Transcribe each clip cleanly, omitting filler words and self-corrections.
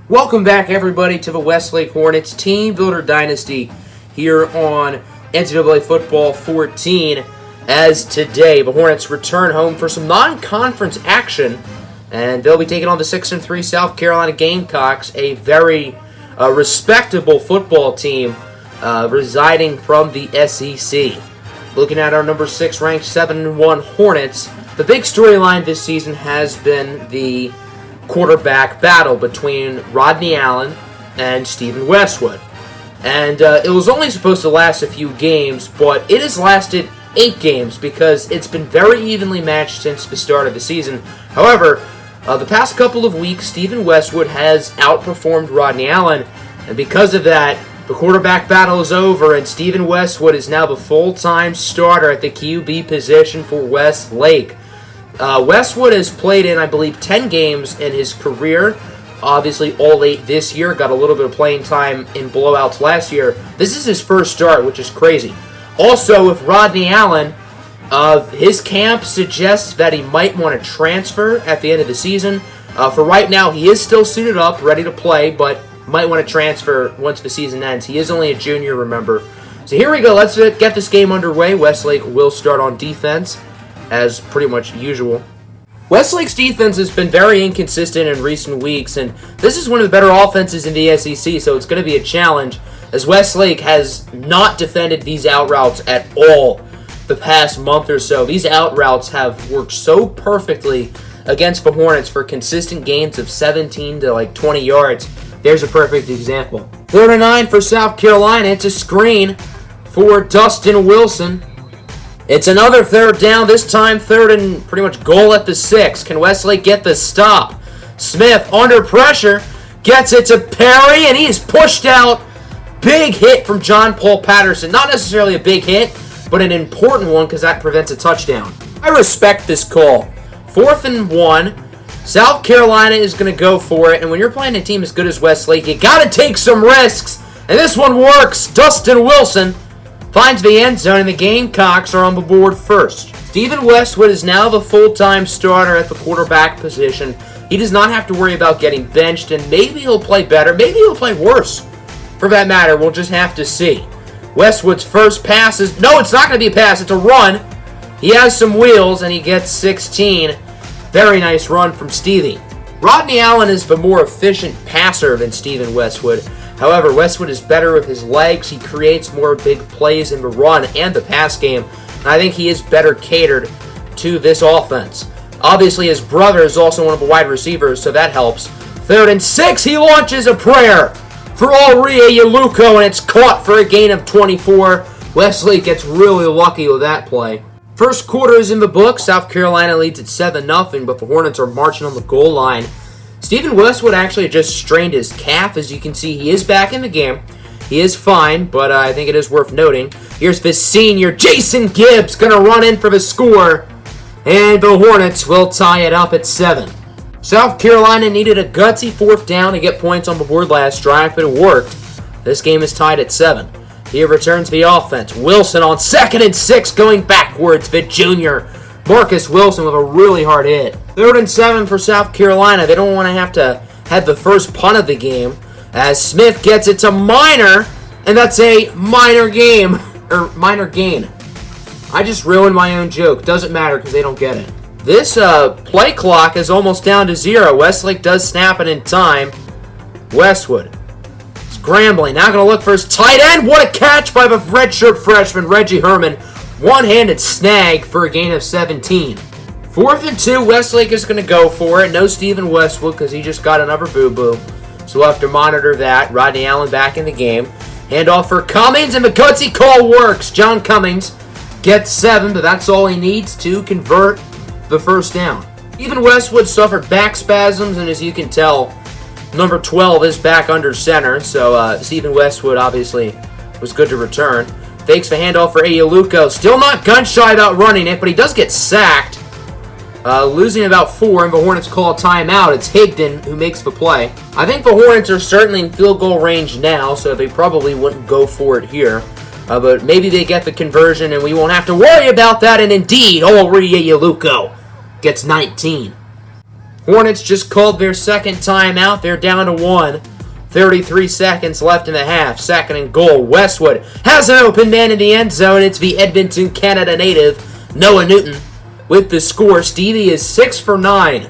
Welcome back, everybody, to the Westlake Hornets Teambuilder Dynasty here on NCAA Football 14. As today, the Hornets return home for some non-conference action, and they'll be taking on the 6-3 South Carolina Gamecocks, a very respectable football team residing from the SEC. Looking at our number 6 ranked 7-1 Hornets, the big storyline this season has been the quarterback battle between Rodney Allen and Stephen Westwood. And it was only supposed to last a few games, but it has lasted 8 games because it's been very evenly matched since the start of the season. However, the past couple of weeks, Stephen Westwood has outperformed Rodney Allen, and because of that, the quarterback battle is over, and Stephen Westwood is now the full-time starter at the QB position for Westlake. Westwood has played in, I believe, 10 games in his career. Obviously, all 8 this year. Got a little bit of playing time in blowouts last year. This is his first start, which is crazy. Also, with Rodney Allen, his camp suggests that he might want to transfer at the end of the season. For right now, he is still suited up, ready to play, but might want to transfer once the season ends. He is only a junior, remember. So here we go. Let's get this game underway. Westlake will start on defense, as pretty much usual. Westlake's defense has been very inconsistent in recent weeks, and this is one of the better offenses in the SEC, so it's going to be a challenge, as Westlake has not defended these out routes at all the past month or so. These out routes have worked so perfectly against the Hornets for consistent gains of 17 to 20 yards. There's a perfect example. 3rd and 9 for South Carolina. It's a screen for Dustin Wilson. It's another 3rd down, this time 3rd and pretty much goal at the 6. Can Westlake get the stop? Smith, under pressure, gets it to Perry, and he is pushed out. Big hit from John Paul Patterson. Not necessarily a big hit, but an important one because that prevents a touchdown. I respect this call. 4th and 1. South Carolina is going to go for it, and when you're playing a team as good as Westlake, you got to take some risks, and this one works. Dustin Wilson finds the end zone, and the Gamecocks are on the board first. Stephen Westwood is now the full-time starter at the quarterback position. He does not have to worry about getting benched, and maybe he'll play better. Maybe he'll play worse. For that matter, we'll just have to see. Westwood's first pass is... No, it's not going to be a pass. It's a run. He has some wheels, and he gets 16. Very nice run from Stevie. Rodney Allen is the more efficient passer than Stephen Westwood. However, Westwood is better with his legs. He creates more big plays in the run and the pass game. And I think he is better catered to this offense. Obviously, his brother is also one of the wide receivers, so that helps. 3rd and 6, he launches a prayer for Alria Yaluko, and it's caught for a gain of 24. Westlake gets really lucky with that play. First quarter is in the book. South Carolina leads at 7-0, but the Hornets are marching on the goal line. Stephen Westwood actually just strained his calf. As you can see, he is back in the game. He is fine, but I think it is worth noting. Here's the senior, Jason Gibbs, going to run in for the score, and the Hornets will tie it up at 7. South Carolina needed a gutsy 4th down to get points on the board last drive, but it worked. This game is tied at 7. Here returns the offense. Wilson on 2nd and 6 going backwards. The junior, Marcus Wilson, with a really hard hit. 3rd and 7 for South Carolina. They don't want to have the first punt of the game, as Smith gets it to Minor, and that's a minor gain. I just ruined my own joke. Doesn't matter because they don't get it. This play clock is almost down to 0. Westlake does snap it in time. Westwood scrambling. Now going to look for his tight end. What a catch by the redshirt freshman, Reggie Herman. One-handed snag for a gain of 17. 4th and 2. Westlake is going to go for it. No Stephen Westwood because he just got another boo-boo. So we'll have to monitor that. Rodney Allen back in the game. Handoff for Cummings, and the gutsy call works. John Cummings gets 7, but that's all he needs to convert the first down. Even Westwood suffered back spasms, and as you can tell, number 12 is back under center, so Stephen Westwood obviously was good to return. Fakes the handoff for Ayaluko. Still not gun-shy about running it, but he does get sacked. Losing about 4, and the Hornets call a timeout. It's Higdon who makes the play. I think the Hornets are certainly in field goal range now, so they probably wouldn't go for it here. But maybe they get the conversion, and we won't have to worry about that. And indeed, Alria Yaluko gets 19. Hornets just called their second timeout. They're down to 1. 33 seconds left in the half. Second and goal. Westwood has an open man in the end zone. It's the Edmonton, Canada native, Noah Newton, with the score. Stevie is 6 for 9.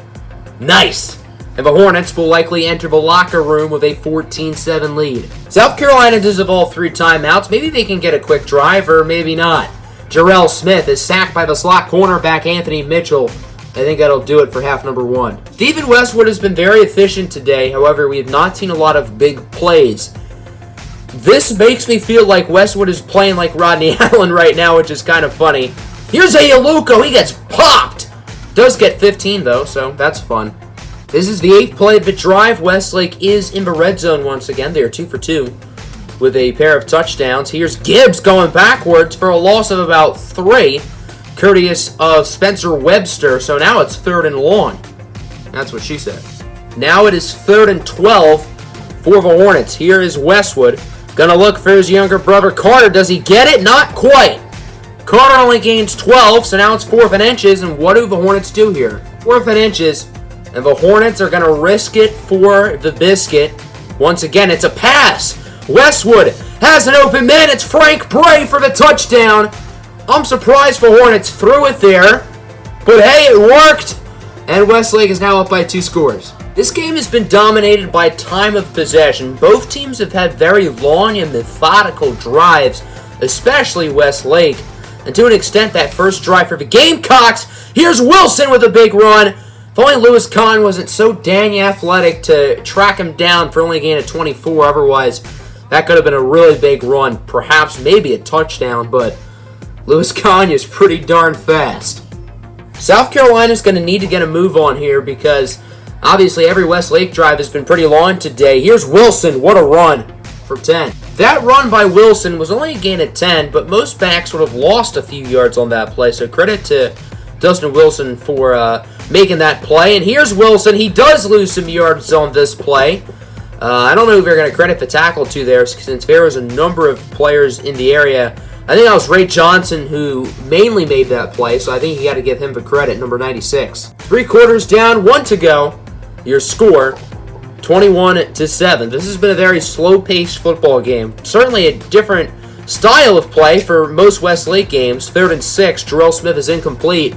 Nice. And the Hornets will likely enter the locker room with a 14-7 lead. South Carolina does have all 3 timeouts. Maybe they can get a quick drive, or maybe not. Jarrell Smith is sacked by the slot cornerback Anthony Mitchell. I think that'll do it for half number 1. Stephen Westwood has been very efficient today. However, we have not seen a lot of big plays. This makes me feel like Westwood is playing like Rodney Allen right now, which is kind of funny. Here's Ayaluko. He gets popped. Does get 15, though, so that's fun. This is the 8th play of the drive. Westlake is in the red zone once again. They are 2 for 2 with a pair of touchdowns. Here's Gibbs going backwards for a loss of about 3. Courteous of Spencer Webster, so now it's 3rd and long. That's what she said. Now it is 3rd and 12 for the Hornets. Here is Westwood. Gonna look for his younger brother Carter. Does he get it? Not quite. Carter only gains 12, so now it's 4th and inches, and what do the Hornets do here? 4th and inches, and the Hornets are gonna risk it for the biscuit. Once again, it's a pass. Westwood has an open man. It's Frank Bray for the touchdown. I'm surprised the Hornets threw it there, but hey, it worked, and Westlake is now up by 2 scores. This game has been dominated by time of possession. Both teams have had very long and methodical drives, especially Westlake, and to an extent, that first drive for the Gamecocks. Here's Wilson with a big run. If only Lewis Kahn wasn't so dang athletic to track him down for only a gain of 24, otherwise that could have been a really big run, perhaps maybe a touchdown, but Lewis Kahn is pretty darn fast. South Carolina's going to need to get a move on here because obviously every Westlake drive has been pretty long today. Here's Wilson. What a run for 10. That run by Wilson was only a gain of 10, but most backs would have lost a few yards on that play, so credit to Dustin Wilson for making that play. And here's Wilson. He does lose some yards on this play. I don't know who they're going to credit the tackle to there, since there was a number of players in the area. I think that was Ray Johnson who mainly made that play, so I think you got to give him the credit, number 96. 3 quarters down, 1 to go. Your score, 21-7. This has been a very slow-paced football game. Certainly a different style of play for most Westlake games. 3rd and 6. Jarrell Smith is incomplete.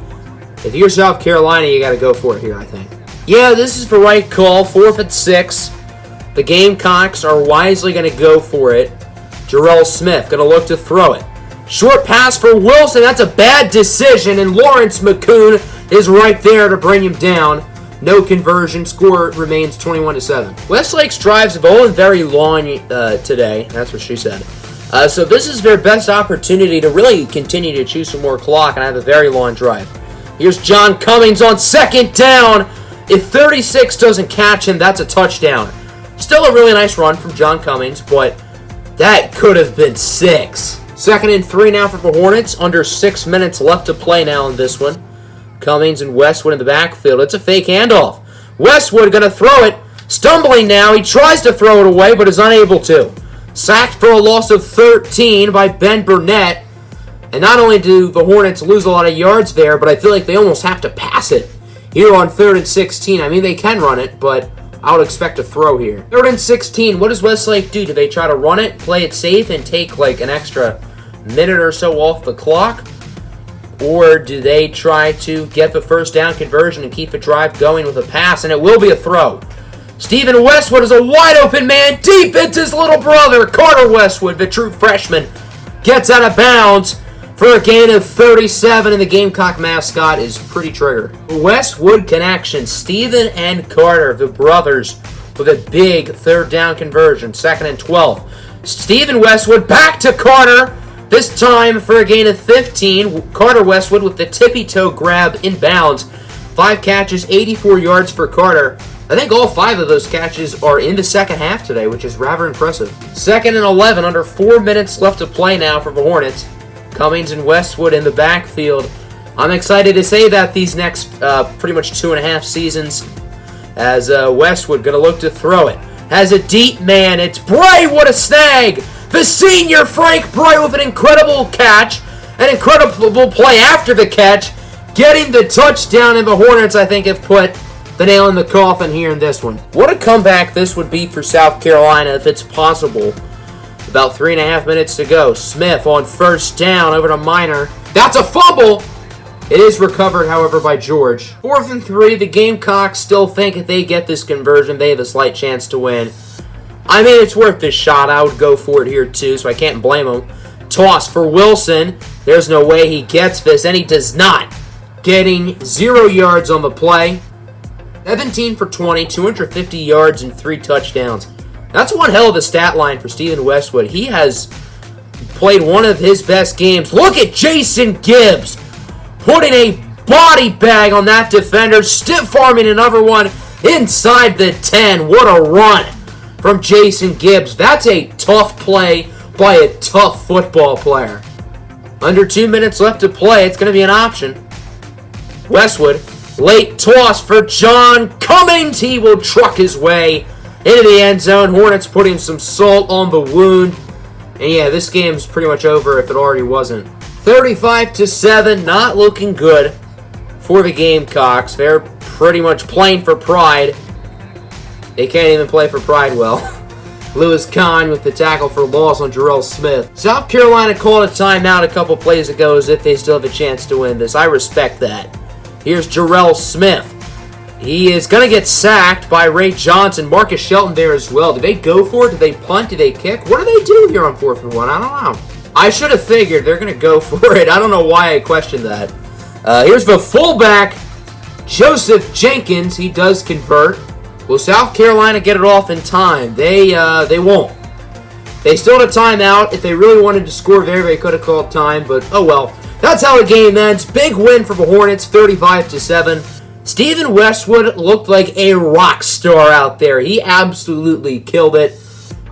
If you're South Carolina, you got to go for it here, I think. Yeah, this is the right call. 4th and 6. The Gamecocks are wisely going to go for it. Jarrell Smith going to look to throw it. Short pass for Wilson. That's a bad decision, and Lawrence McCoon is right there to bring him down. No conversion. Score remains 21-7. Westlake's drives have all been very long today. That's what she said. So this is their best opportunity to really continue to chew some more clock and have a very long drive. Here's John Cummings on 2nd down. If 36 doesn't catch him, that's a touchdown. Still a really nice run from John Cummings, but that could have been 6. 2nd and 3 now for the Hornets. Under 6 minutes left to play now in this one. Cummings and Westwood in the backfield. It's a fake handoff. Westwood going to throw it. Stumbling now. He tries to throw it away, but is unable to. Sacked for a loss of 13 by Ben Burnett. And not only do the Hornets lose a lot of yards there, but I feel like they almost have to pass it here on 3rd and 16. I mean, they can run it, but I would expect a throw here. 3rd and 16. What does Westlake do? Do they try to run it, play it safe, and take like an extra minute or so off the clock? Or do they try to get the first down conversion and keep the drive going with a pass? And it will be a throw. Stephen Westwood is a wide open man deep into his little brother. Carter Westwood, the true freshman, gets out of bounds for a gain of 37, and the Gamecock mascot is pretty triggered. Westwood connection. Stephen and Carter, the brothers, with a big 3rd down conversion. 2nd and 12. Stephen Westwood back to Carter. This time for a gain of 15. Carter Westwood with the tippy-toe grab inbounds. 5 catches, 84 yards for Carter. I think all 5 of those catches are in the second half today, which is rather impressive. 2nd and 11, under 4 minutes left to play now for the Hornets. Cummings and Westwood in the backfield. I'm excited to say that these next pretty much 2.5 seasons, as Westwood going to look to throw it. Has a deep man. It's Bray. What a snag. The senior Frank Bray with an incredible catch. An incredible play after the catch. Getting the touchdown, and the Hornets, I think, have put the nail in the coffin here in this one. What a comeback this would be for South Carolina if it's possible. About 3.5 minutes to go. Smith on first down over to Minor. That's a fumble! It is recovered, however, by George. 4th and 3. The Gamecocks still think if they get this conversion, they have a slight chance to win. I mean, it's worth this shot. I would go for it here, too, so I can't blame him. Toss for Wilson. There's no way he gets this, and he does not. Getting 0 yards on the play. 17 for 20, 250 yards, and 3 touchdowns. That's one hell of a stat line for Stephen Westwood. He has played one of his best games. Look at Jason Gibbs putting a body bag on that defender, stiff arming another one inside the 10. What a run from Jason Gibbs. That's a tough play by a tough football player. Under 2 minutes left to play. It's going to be an option. Westwood, late toss for John Cummings. He will truck his way into the end zone. Hornets putting some salt on the wound. And yeah, this game's pretty much over if it already wasn't. 35-7, not looking good for the Gamecocks. They're pretty much playing for pride. They can't even play for pride well. Lewis Kahn with the tackle for loss on Jarrell Smith. South Carolina called a timeout a couple plays ago as if they still have a chance to win this. I respect that. Here's Jarrell Smith. He is going to get sacked by Ray Johnson. Marcus Shelton there as well. Do they go for it? Do they punt? Do they kick? What do they do here on 4th and 1? I don't know. I should have figured they're going to go for it. I don't know why I questioned that. Here's the fullback, Joseph Jenkins. He does convert. Will South Carolina get it off in time? They won't. They still had a timeout. If they really wanted to score there, they could have called time, but oh well. That's how the game ends. Big win for the Hornets, 35-7. Stephen Westwood looked like a rock star out there. He absolutely killed it.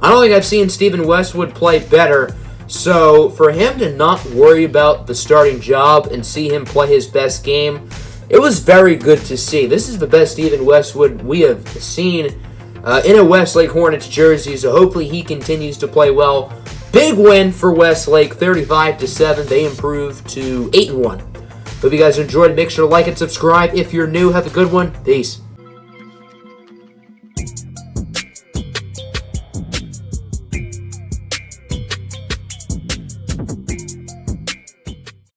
I don't think I've seen Stephen Westwood play better. So for him to not worry about the starting job and see him play his best game, it was very good to see. This is the best Stephen Westwood we have seen in a Westlake Hornets jersey, so hopefully he continues to play well. Big win for Westlake, 35-7. They improved to 8-1. Hope you guys enjoyed. Make sure to like and subscribe if you're new. Have a good one. Peace.